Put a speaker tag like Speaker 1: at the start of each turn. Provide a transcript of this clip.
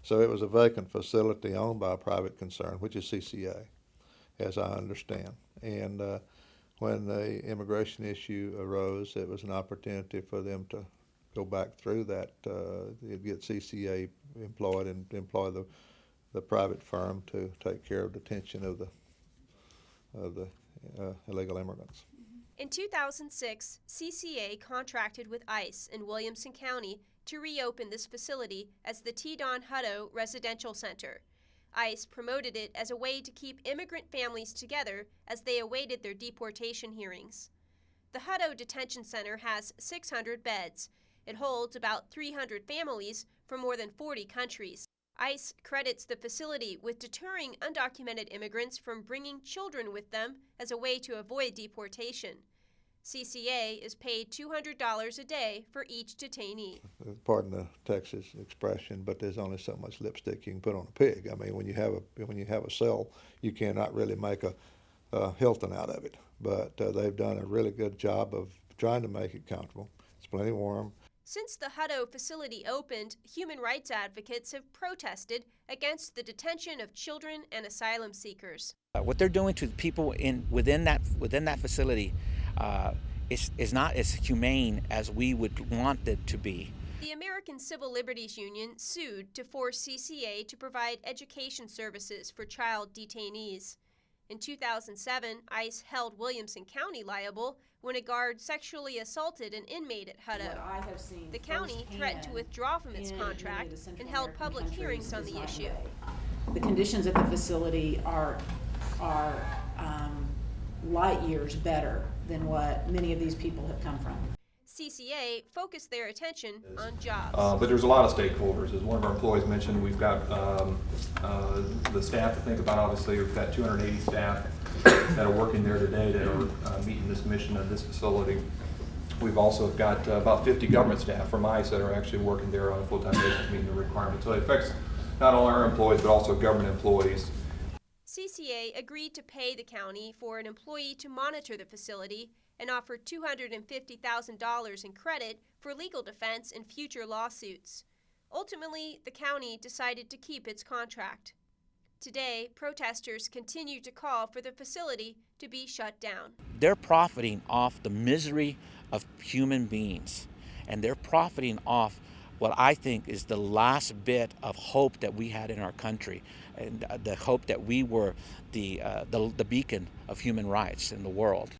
Speaker 1: So it was a vacant facility owned by a private concern, which is CCA, as I understand. And when the immigration issue arose, it was an opportunity for them to go back through that, get CCA employed and employ the private firm to take care of detention of the illegal immigrants.
Speaker 2: In 2006, CCA contracted with ICE in Williamson County to reopen this facility as the T. Don Hutto Residential Center. ICE promoted it as a way to keep immigrant families together as they awaited their deportation hearings. The Hutto Detention Center has 600 beds. It holds about 300 families from more than 40 countries. ICE credits the facility with deterring undocumented immigrants from bringing children with them as a way to avoid deportation. CCA is paid $200 a day for each detainee.
Speaker 1: Pardon the Texas expression, but there's only so much lipstick you can put on a pig. I mean, when you have a cell, you cannot really make a Hilton out of it. But they've done a really good job of trying to make it comfortable. It's plenty warm.
Speaker 2: Since the Hutto facility opened, human rights advocates have protested against the detention of children and asylum seekers.
Speaker 3: What they're doing to people within that facility is not as humane as we would want it to be.
Speaker 2: The American Civil Liberties Union sued to force CCA to provide education services for child detainees. In 2007, ICE held Williamson County liable when a guard sexually assaulted an inmate at Hutto. The county threatened to withdraw from its contract and held public hearings on the issue.
Speaker 4: The conditions at the facility are light years better than what many of these people have come from.
Speaker 2: CCA focused their attention on jobs.
Speaker 5: But there's a lot of stakeholders. As one of our employees mentioned, we've got the staff to think about. Obviously, we've got 280 staff that are working there today that are meeting this mission of this facility. We've also got about 50 government staff from ICE that are actually working there on a full-time basis meeting the requirements. So it affects not only our employees, but also government employees.
Speaker 2: CCA agreed to pay the county for an employee to monitor the facility and offered $250,000 in credit for legal defense in future lawsuits. Ultimately, the county decided to keep its contract. Today, protesters continue to call for the facility to be shut down.
Speaker 3: They're profiting off the misery of human beings, and they're profiting off what I think is the last bit of hope that we had in our country, and the hope that we were the beacon of human rights in the world.